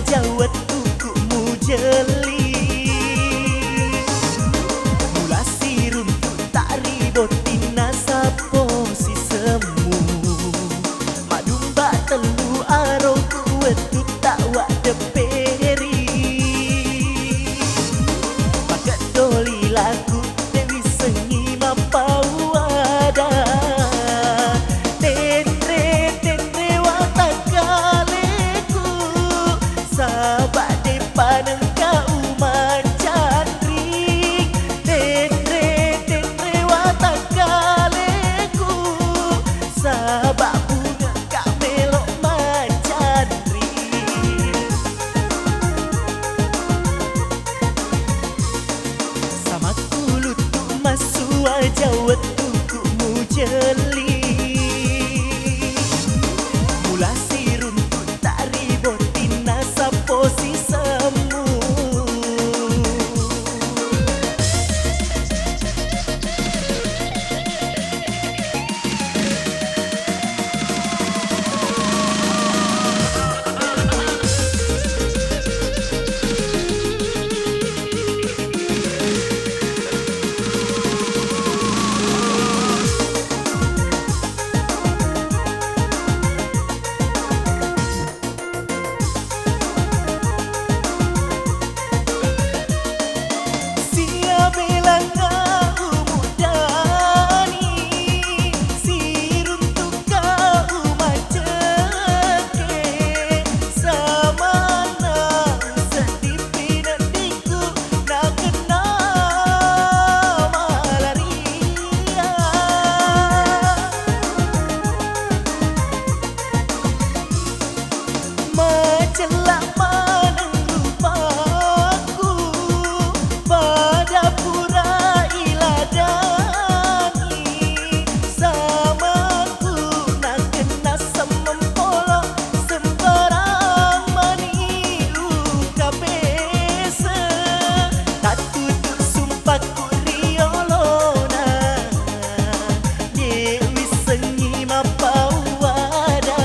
jawat tukumu jeli. Mula sirun tu tak ribotin nasa posi semu. Madumba telu arong kuat tu tak wak deperi. Pakat doli lagu Dewi Sengi mapau ada. Sabak depan engkau macan ring. Tenre watak kaleku. Sabak bunga kak melok macan ring. Sama kulut tu masua jawat tukumu jeli. Mula sirun tu tak ribotin nasa posi semu. Celak maneng rupaku pada pura iladani. Samaku nak kena semempolo sembarang mani luka besa. Tak tutup sumpahku riolona Dewi Sengi mapau ada.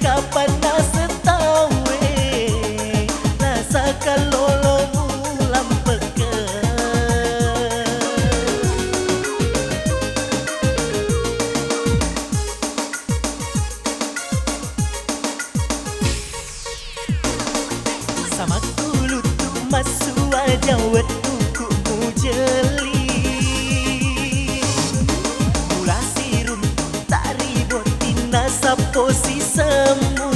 Kapan nasa tawe nasa kalolo mulam peka. Sama kulut tu masua jawat tukumu jeli. Mula sirun tu tak ribotin nasa posi semu.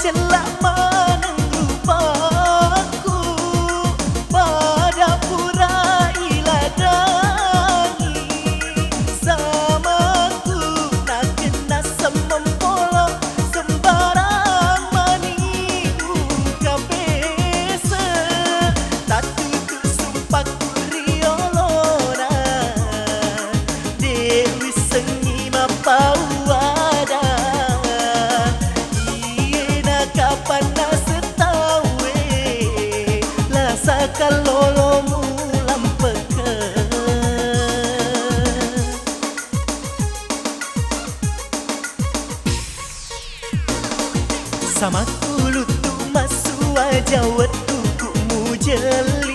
Celak maneng rupaku pada pura iladani. Samaku nak kena semempolo sembarang mani luka besa. Tak tutup sumpahku riolona Dewi Sengi mapau ada. Kapan nasa tawe lasa kalolo mulam peka. Sama kulut tu masua jawat tukumu jeli.